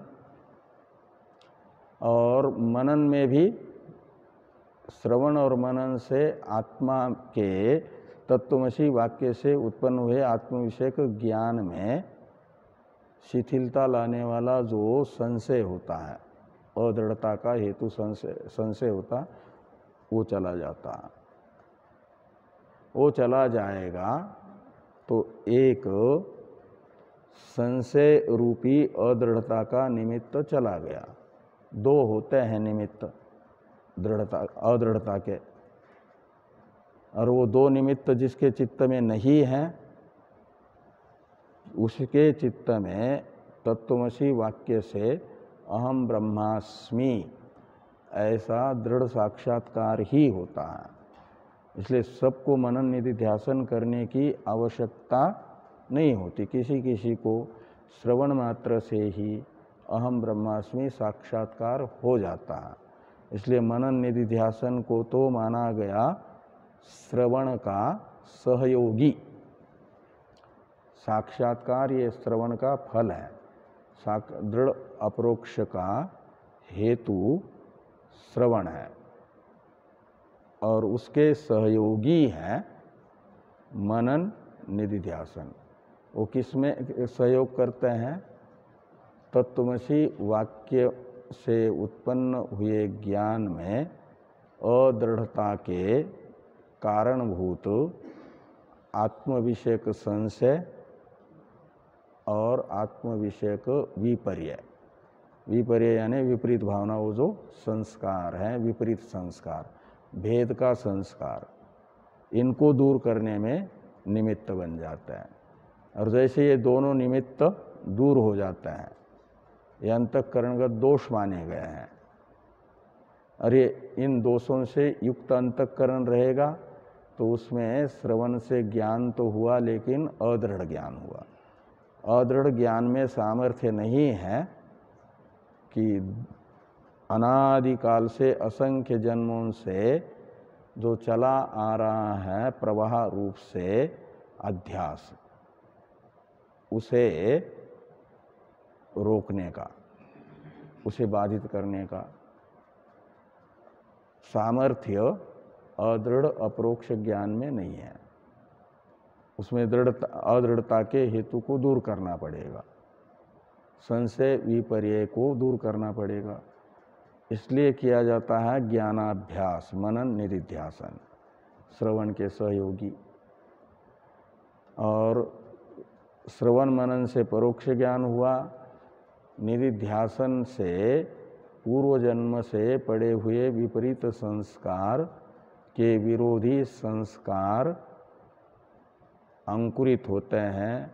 S1: और मनन में भी श्रवण और मनन से आत्मा के तत्वमसी वाक्य से उत्पन्न हुए आत्म विषयक ज्ञान में शिथिलता लाने वाला जो संशय होता है, अदृढ़ता का हेतु संशय होता, वो चला जाता। वो चला जाएगा तो एक संशय रूपी अदृढ़ता का निमित्त चला गया। 2 होते हैं निमित्त दृढ़ता अदृढ़ता के, और वो 2 निमित्त जिसके चित्त में नहीं है, उसके चित्त में तत्वमसी वाक्य से अहम ब्रह्मास्मि ऐसा दृढ़ साक्षात्कार ही होता है। इसलिए सबको मनन निधिध्यासन करने की आवश्यकता नहीं होती। किसी किसी को श्रवण मात्र से ही अहम ब्रह्मास्मि साक्षात्कार हो जाता है। इसलिए मनन निधिध्यासन को तो माना गया श्रवण का सहयोगी। साक्षात्कार ये श्रवण का फल है। दृढ़ अपरोक्ष का हेतु श्रवण है और उसके सहयोगी है मनन निधिध्यासन। वो किसमें सहयोग करते हैं? तत्त्वमसि वाक्य से उत्पन्न हुए ज्ञान में अदृढ़ता के कारणभूत आत्मविषयक संशय और आत्मविषयक विपर्य, विपर्य यानी विपरीत भावना, वो जो संस्कार है, विपरीत संस्कार, भेद का संस्कार, इनको दूर करने में निमित्त बन जाता है। और जैसे ये दोनों निमित्त दूर हो जाता है, ये अंतःकरणगत दोष माने गए हैं। अरे इन दोषों से युक्त अंतःकरण रहेगा तो उसमें श्रवण से ज्ञान तो हुआ लेकिन अदृढ़ ज्ञान हुआ। अदृढ़ ज्ञान में सामर्थ्य नहीं है कि अनादिकाल से असंख्य जन्मों से जो चला आ रहा है प्रवाह रूप से अध्यास, उसे रोकने का, उसे बाधित करने का सामर्थ्य अदृढ़ अपरोक्ष ज्ञान में नहीं है। उसमें अदृढ़ता के हेतु को दूर करना पड़ेगा, संशय विपर्य को दूर करना पड़ेगा। इसलिए किया जाता है ज्ञानाभ्यास, मनन निधिध्यासन, श्रवण के सहयोगी। और श्रवण मनन से परोक्ष ज्ञान हुआ, निधिध्यासन से पूर्व जन्म से पड़े हुए विपरीत संस्कार के विरोधी संस्कार अंकुरित होते हैं,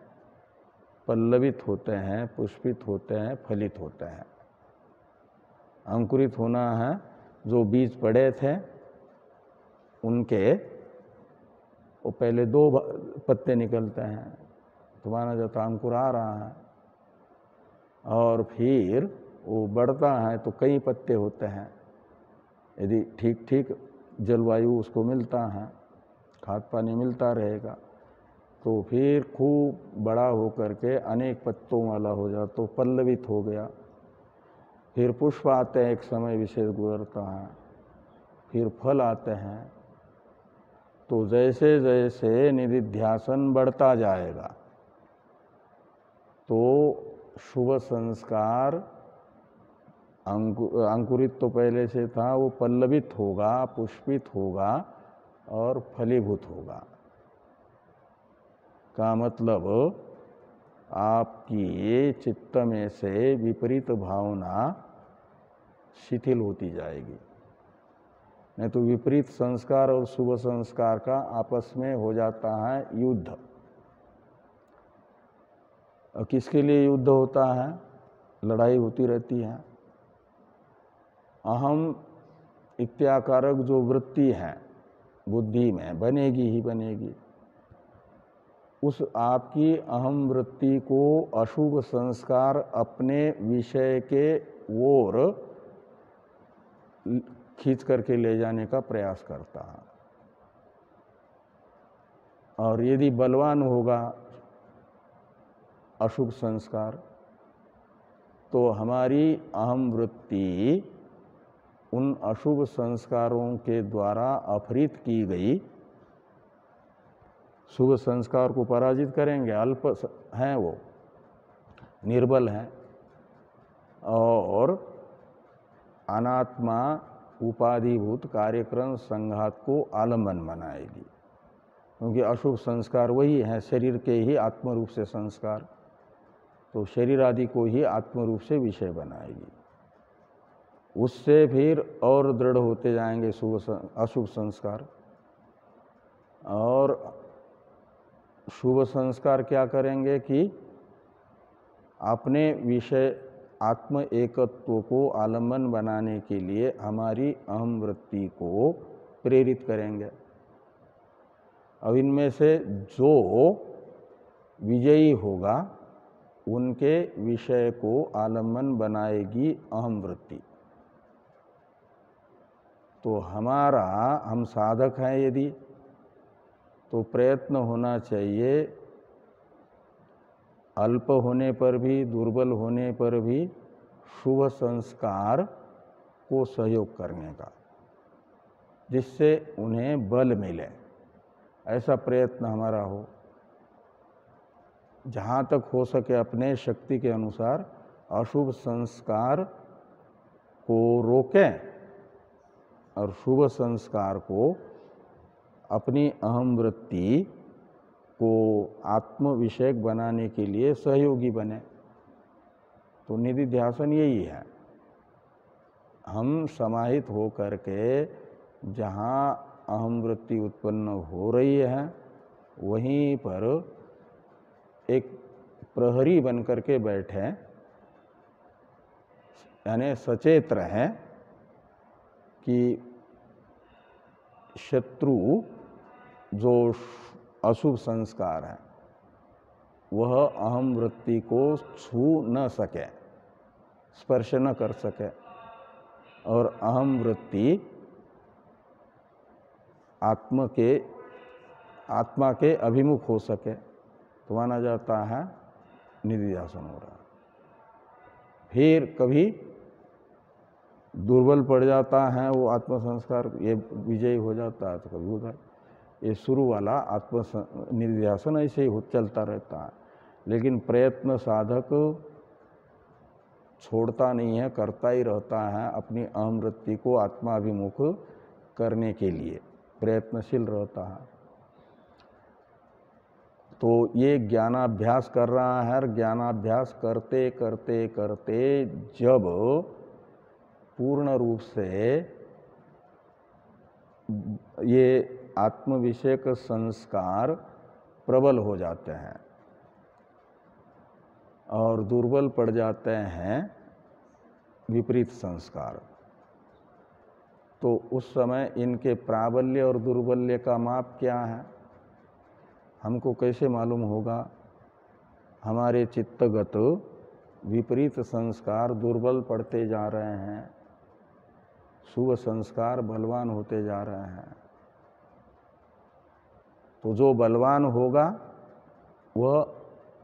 S1: पल्लवित होते हैं, पुष्पित होते हैं, फलित होते हैं। अंकुरित होना है, जो बीज पड़े थे उनके वो पहले 2 पत्ते निकलते हैं तो माना जाता अंकुर आ रहा है, और फिर वो बढ़ता है तो कई पत्ते होते हैं। यदि ठीक ठीक जलवायु उसको मिलता है, खाद पानी मिलता रहेगा, तो फिर खूब बड़ा होकर के अनेक पत्तों वाला हो जाता, तो पल्लवित हो गया। फिर पुष्प आते हैं, एक समय विशेष गुजरता है, फिर फल आते हैं। तो जैसे जैसे निधिध्यासन बढ़ता जाएगा तो शुभ संस्कार अंकुरित तो पहले से था, वो पल्लवित होगा, पुष्पित होगा और फलीभूत होगा। का मतलब आपकी चित्त में से विपरीत भावना शिथिल होती जाएगी। नहीं तो विपरीत संस्कार और शुभ संस्कार का आपस में हो जाता है युद्ध। और किसके लिए युद्ध होता है? लड़ाई होती रहती है। अहम इत्याकारक जो वृत्ति है बुद्धि में बनेगी ही बनेगी। उस आपकी अहम वृत्ति को अशुभ संस्कार अपने विषय के ओर खींच करके ले जाने का प्रयास करता है। और यदि बलवान होगा अशुभ संस्कार तो हमारी अहम वृत्ति उन अशुभ संस्कारों के द्वारा अपहृत की गई शुभ संस्कार को पराजित करेंगे। अल्प हैं, वो निर्बल हैं, और अनात्मा उपाधिभूत कार्यक्रम संघात को आलम्बन बनाएगी। क्योंकि अशुभ संस्कार वही हैं, शरीर के ही आत्मरूप से संस्कार, तो शरीर आदि को ही आत्मरूप से विषय बनाएगी। उससे फिर और दृढ़ होते जाएंगे अशुभ संस्कार। और शुभ संस्कार क्या करेंगे कि अपने विषय आत्म एकत्व को आलम्बन बनाने के लिए हमारी अहम वृत्ति को प्रेरित करेंगे। अब इनमें से जो विजयी होगा उनके विषय को आलम्बन बनाएगी अहम वृत्ति। तो हम साधक हैं यदि, तो प्रयत्न होना चाहिए अल्प होने पर भी, दुर्बल होने पर भी शुभ संस्कार को सहयोग करने का, जिससे उन्हें बल मिले, ऐसा प्रयत्न हमारा हो। जहाँ तक हो सके अपने शक्ति के अनुसार अशुभ संस्कार को रोकें और शुभ संस्कार को, अपनी अहम वृत्ति को आत्म विषयक बनाने के लिए सहयोगी बने। तो निधिध्यासन यही है। हम समाहित हो करके जहाँ अहम वृत्ति उत्पन्न हो रही है वहीं पर एक प्रहरी बन करके बैठे, यानी सचेत रहें कि शत्रु जो अशुभ संस्कार है वह अहम वृत्ति को छू न सके, स्पर्श न कर सके, और अहम वृत्ति आत्मा के अभिमुख हो सके, तो माना जाता है निधिध्यासन हो रहा है। फिर कभी दुर्बल पड़ जाता है वो आत्म संस्कार, ये विजयी हो जाता है, तो कभी उधर। ये शुरू वाला आत्म निधिध्यासन ऐसे ही चलता रहता है, लेकिन प्रयत्न साधक छोड़ता नहीं है, करता ही रहता है, अपनी अहम वृत्ति को आत्माभिमुख करने के लिए प्रयत्नशील रहता है। तो ये ज्ञानाभ्यास कर रहा है, और ज्ञानाभ्यास करते करते करते जब पूर्ण रूप से ये आत्मविषयक संस्कार प्रबल हो जाते हैं और दुर्बल पड़ जाते हैं विपरीत संस्कार, तो उस समय इनके प्राबल्य और दुर्बल्य का माप क्या है, हमको कैसे मालूम होगा? हमारे चित्तगत विपरीत संस्कार दुर्बल पड़ते जा रहे हैं, शुभ संस्कार बलवान होते जा रहे हैं। तो जो बलवान होगा वह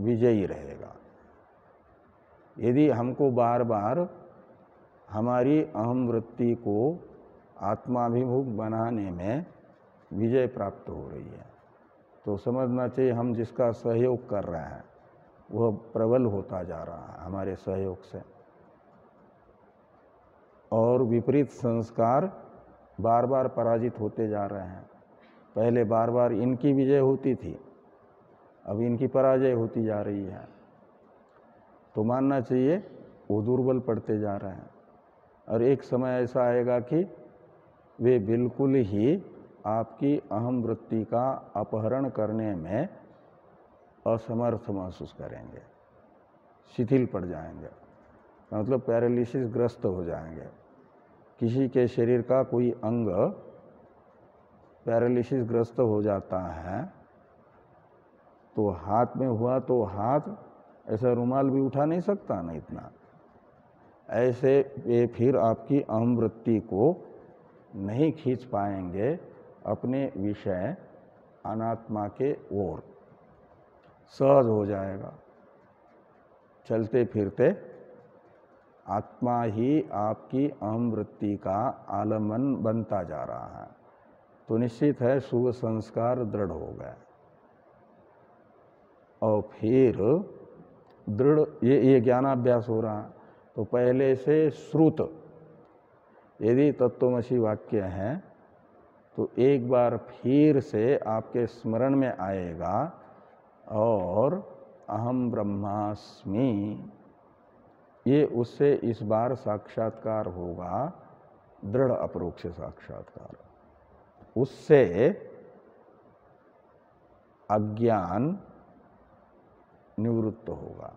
S1: विजयी रहेगा। यदि हमको बार बार हमारी अहम वृत्ति को आत्माभिमुख बनाने में विजय प्राप्त हो रही है, तो समझना चाहिए हम जिसका सहयोग कर रहे हैं वह प्रबल होता जा रहा है हमारे सहयोग से, और विपरीत संस्कार बार बार पराजित होते जा रहे हैं। पहले बार बार इनकी विजय होती थी, अब इनकी पराजय होती जा रही है। तो मानना चाहिए वो दुर्बल पड़ते जा रहे हैं, और एक समय ऐसा आएगा कि वे बिल्कुल ही आपकी अहम वृत्ति का अपहरण करने में असमर्थ महसूस करेंगे, शिथिल पड़ जाएंगे, मतलब पैरालिसिस ग्रस्त हो जाएंगे। किसी के शरीर का कोई अंग पैरालिसिस ग्रस्त हो जाता है, तो हाथ में हुआ तो हाथ ऐसा रुमाल भी उठा नहीं सकता ना इतना, ऐसे वे फिर आपकी अहम वृत्ति को नहीं खींच पाएंगे अपने विषय अनात्मा के ओर, सहज हो जाएगा। चलते फिरते आत्मा ही आपकी अहम वृत्ति का आलम्बन बनता जा रहा है, तो निश्चित है शुभ संस्कार दृढ़ हो गए। और फिर दृढ़ ये ज्ञानाभ्यास हो रहा है, तो पहले से श्रुत यदि तत्वमसि वाक्य है तो एक बार फिर से आपके स्मरण में आएगा, और अहम ब्रह्मास्मि ये उससे इस बार साक्षात्कार होगा, दृढ़ अपरोक्ष साक्षात्कार। उससे अज्ञान निवृत्त होगा,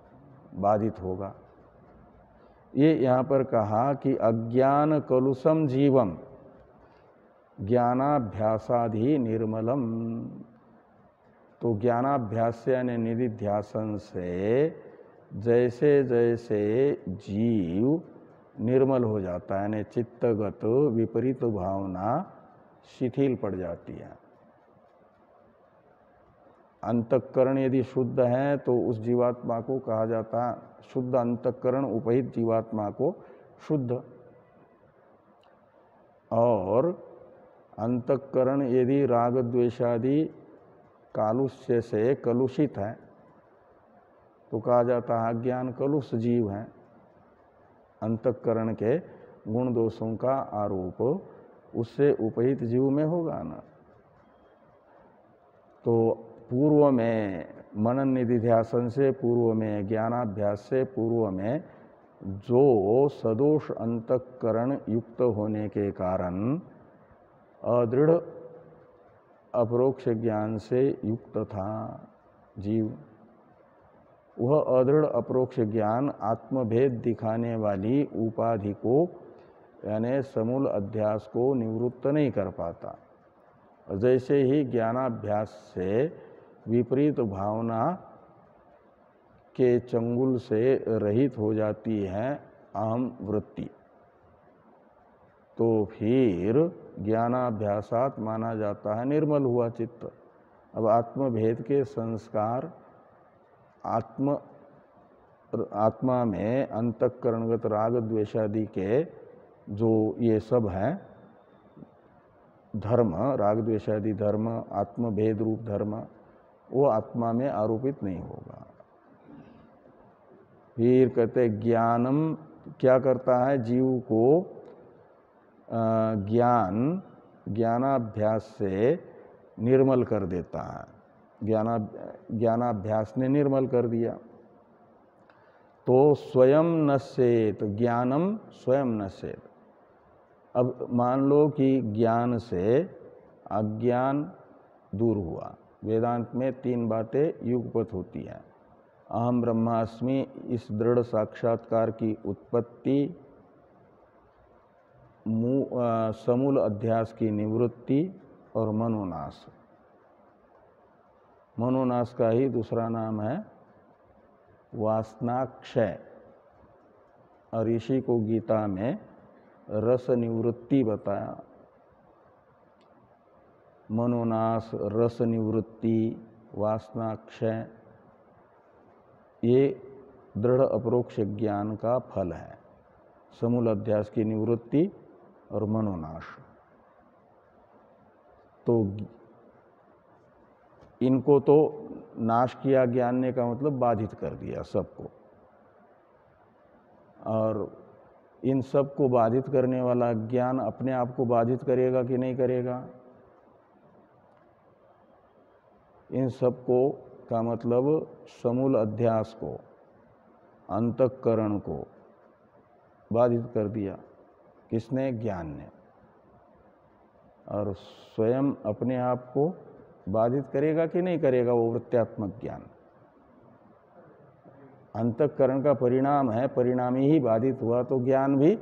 S1: बाधित होगा। ये यहाँ पर कहा कि अज्ञान कलुषम जीवम ज्ञानाभ्यासाधि निर्मलम। तो ज्ञानाभ्यास यानी निधिध्यासन से जैसे जैसे जीव निर्मल हो जाता है, यानी चित्तगत विपरीत भावना शिथिल पड़ जाती है, अंतःकरण यदि शुद्ध है तो उस जीवात्मा को कहा जाता है, शुद्ध अंतःकरण उपहित जीवात्मा को शुद्ध। और अंतःकरण यदि राग द्वेषादि कालुष्य से कलुषित है तो कहा जाता है अज्ञान कलुष जीव है। अंतःकरण के गुण दोषों का आरोप उससे उपहित जीव में होगा ना। तो पूर्व में मनन निधिध्यासन से पूर्व में ज्ञानाभ्यास से पूर्व में जो सदोष अंतःकरण युक्त होने के कारण अदृढ़ अपरोक्ष ज्ञान से युक्त था जीव, वह अदृढ़ अपरोक्ष ज्ञान आत्मभेद दिखाने वाली उपाधि को यानी समूल अध्यास को निवृत्त नहीं कर पाता। जैसे ही ज्ञानाभ्यास से विपरीत भावना के चंगुल से रहित हो जाती है अहम वृत्ति, तो फिर ज्ञानाभ्यासात माना जाता है निर्मल हुआ चित्त। अब आत्मभेद के संस्कार आत्मा में अंतःकरणगत राग द्वेषादि के जो ये सब हैं धर्म, राग द्वेषादि धर्म, आत्मभेद रूप धर्म, वो आत्मा में आरोपित नहीं होगा। फिर कहते ज्ञानम क्या करता है, जीव को ज्ञानाभ्यास से निर्मल कर देता है। ज्ञानाभ्यास ने निर्मल कर दिया तो स्वयं नश्येत, ज्ञानम स्वयं नश्येत। अब मान लो कि ज्ञान से अज्ञान दूर हुआ। वेदांत में 3 बातें युगपत होती हैं। अहम ब्रह्मास्मि इस दृढ़ साक्षात्कार की उत्पत्ति, समूल अध्यास की निवृत्ति और मनोनाश। मनोनाश का ही दूसरा नाम है वासनाक्षय, और ऋषि को गीता में रस निवृत्ति बताया। मनोनाश, रस निवृत्ति, वासनाक्षय, ये दृढ़ अपरोक्ष ज्ञान का फल है। समूल अध्यास की निवृत्ति और मनोनाश। तो इनको तो नाश किया ज्ञान ने का मतलब बाधित कर दिया सबको, और इन सब को बाधित करने वाला ज्ञान अपने आप को बाधित करेगा कि नहीं करेगा? इन सब को का मतलब समूल अध्यास को, अंतःकरण को बाधित कर दिया। किसने? ज्ञान ने। और स्वयं अपने आप को बाधित करेगा कि नहीं करेगा वो वृत्त्यात्मक ज्ञान? अंतःकरण का परिणाम है, परिणामी ही बाधित हुआ तो ज्ञान भी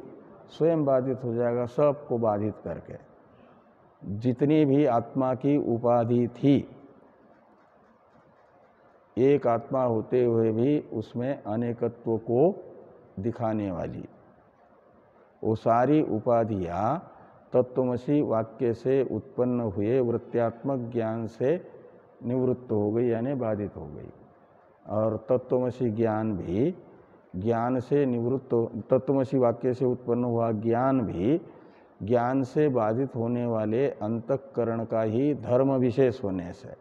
S1: स्वयं बाधित हो जाएगा, सबको बाधित करके। जितनी भी आत्मा की उपाधि थी, एक आत्मा होते हुए भी उसमें अनेकत्व को दिखाने वाली, वो सारी उपाधियां तत्वमसि वाक्य से उत्पन्न हुए वृत्त्यात्मक ज्ञान से निवृत्त हो गई यानी बाधित हो गई। और तत्वमसि ज्ञान भी ज्ञान से निवृत्त, तत्वमसि वाक्य से उत्पन्न हुआ ज्ञान भी ज्ञान से बाधित होने वाले अंतःकरण का ही धर्म विशेष होने से,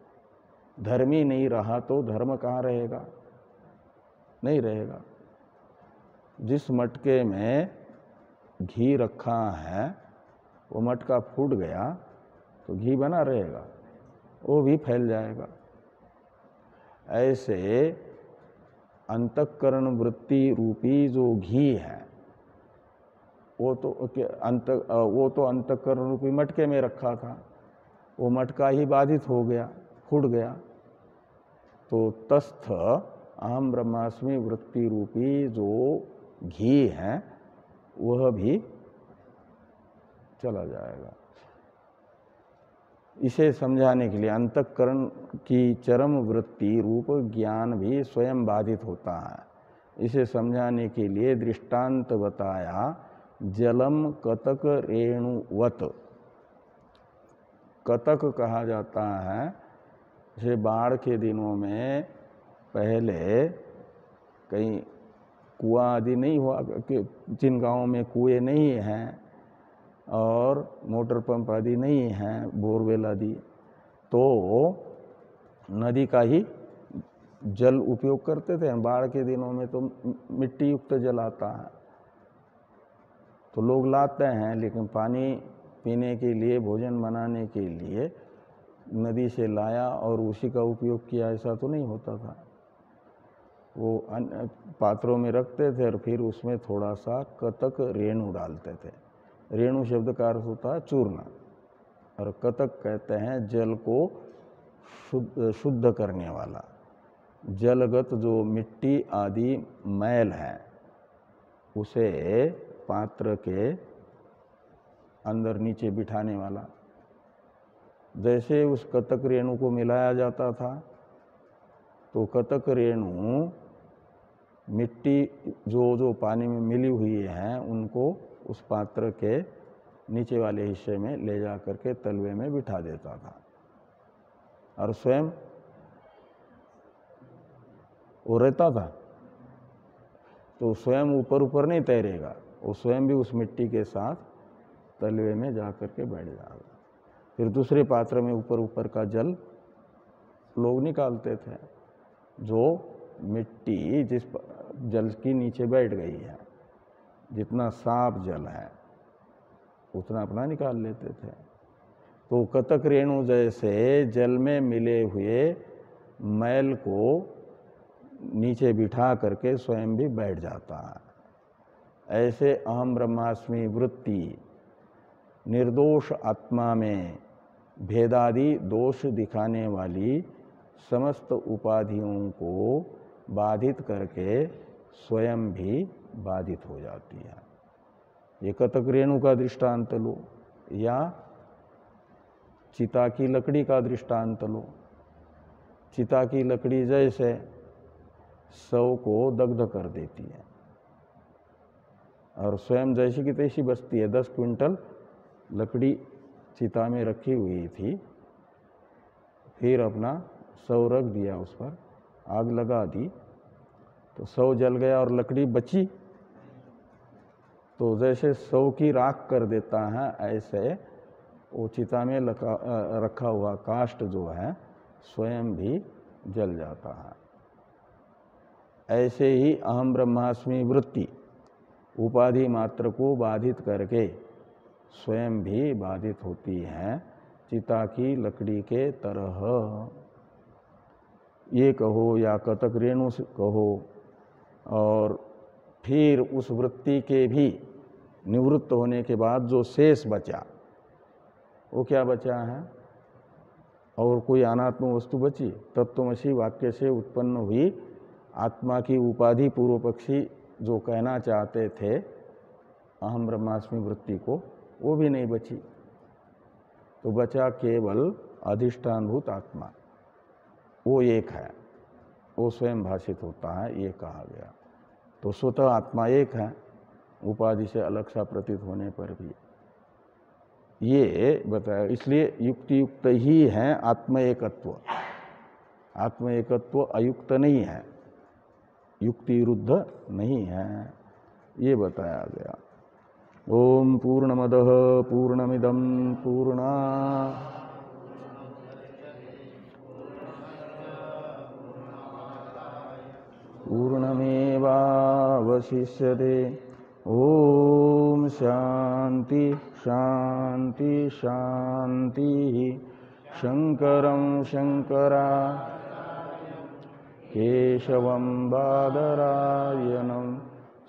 S1: धर्मी नहीं रहा तो धर्म कहाँ रहेगा? नहीं रहेगा। जिस मटके में घी रखा है वो मटका फूट गया तो घी बना रहेगा? वो भी फैल जाएगा। ऐसे अंतःकरण वृत्ति रूपी जो घी है वो तो अंतःकरण रूपी मटके में रखा था, वो मटका ही बाधित हो गया, फूट गया। तो तस्थ अहम ब्रह्मास्मि वृत्ति रूपी जो घी है वह भी चला जाएगा। इसे समझाने के लिए अंतःकरण की चरम वृत्ति रूप ज्ञान भी स्वयं बाधित होता है। इसे समझाने के लिए दृष्टांत बताया, जलम कतक रेणुवत। कतक कहा जाता है जैसे बाढ़ के दिनों में पहले कहीं कुआं आदि नहीं हुआ, जिन गांवों में कुएं नहीं हैं और मोटर पंप आदि नहीं हैं, बोरवेल आदि, तो नदी का ही जल उपयोग करते थे। बाढ़ के दिनों में तो मिट्टी युक्त जल आता है, तो लोग लाते हैं, लेकिन पानी पीने के लिए, भोजन बनाने के लिए नदी से लाया और उसी का उपयोग किया, ऐसा तो नहीं होता था। वो पात्रों में रखते थे और फिर उसमें थोड़ा सा कतक रेणु डालते थे। रेणु शब्द का अर्थ होता है चूर्ण, और कतक कहते हैं जल को शुद्ध करने वाला। जलगत जो मिट्टी आदि मैल है उसे पात्र के अंदर नीचे बिठाने वाला। जैसे उस कतक रेणु को मिलाया जाता था तो कतक रेणु मिट्टी जो पानी में मिली हुई है उनको उस पात्र के नीचे वाले हिस्से में ले जा करके तलवे में बिठा देता था, और स्वयं वो रहता था। तो स्वयं ऊपर ऊपर नहीं तैरेगा, वो स्वयं भी उस मिट्टी के साथ तलवे में जा करके बैठ जाएगा। फिर दूसरे पात्र में ऊपर ऊपर का जल लोग निकालते थे। जो मिट्टी जिस जल की नीचे बैठ गई है, जितना साफ जल है उतना अपना निकाल लेते थे। तो कतक रेणु जैसे जल में मिले हुए मैल को नीचे बिठा करके स्वयं भी बैठ जाता है। ऐसे अहम ब्रह्मास्मि वृत्ति निर्दोष आत्मा में भेदादि दोष दिखाने वाली समस्त उपाधियों को बाधित करके स्वयं भी बाधित हो जाती है। ये कतक रेणु का दृष्टांत लो, या चिता की लकड़ी का दृष्टांत लो। चिता की लकड़ी जैसे शव को दग्ध कर देती है और स्वयं जैसी की तैसी बचती है। 10 क्विंटल लकड़ी चिता में रखी हुई थी, फिर अपना शव रख दिया, उस पर आग लगा दी, तो शव जल गया और लकड़ी बची। तो जैसे शव की राख कर देता है, ऐसे वो चिता में रखा हुआ काष्ठ जो है स्वयं भी जल जाता है। ऐसे ही अहम ब्रह्मास्मि वृत्ति उपाधि मात्र को बाधित करके स्वयं भी बाधित होती है, चिता की लकड़ी के तरह। ये कहो या कतक रेणु कहो। और फिर उस वृत्ति के भी निवृत्त होने के बाद जो शेष बचा, वो क्या बचा है? और कोई अनात्म वस्तु बची? तत्वमसि वाक्य से उत्पन्न हुई आत्मा की उपाधि पूर्व पक्षी जो कहना चाहते थे अहम ब्रह्मास्मि वृत्ति को, वो भी नहीं बची। तो बचा केवल अधिष्ठानभूत आत्मा, वो एक है, वो स्वयं भाषित होता है, ये कहा गया। तो स्वतः आत्मा एक है, उपाधि से अलग सा प्रतीत होने पर भी, ये बताया। इसलिए युक्ति युक्त ही है आत्म एकत्व। आत्म एकत्व अयुक्त नहीं है, युक्ति विरुद्ध नहीं है, ये बताया गया। ओम पूर्णमदः पूर्णमिदं पूर्णात् पूर्णमेवावशिष्यते। ओम शांति शांति शांति। शंकरं शंकराचार्यं केशवं बादरायणं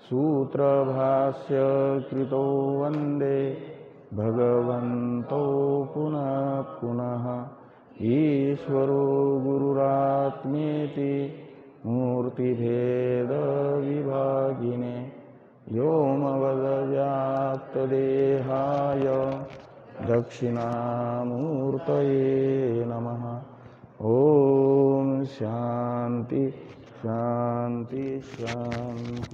S1: सूत्रभाष्य कृतो वंदे भगवन्तो पुनः पुनः। ईश्वरो गुरुरात्मेति मूर्तिभेद विभागिने व्योमवद्व्याप्तदेहाय दक्षिणामूर्तये नमः। ओम शांति शांति शांति।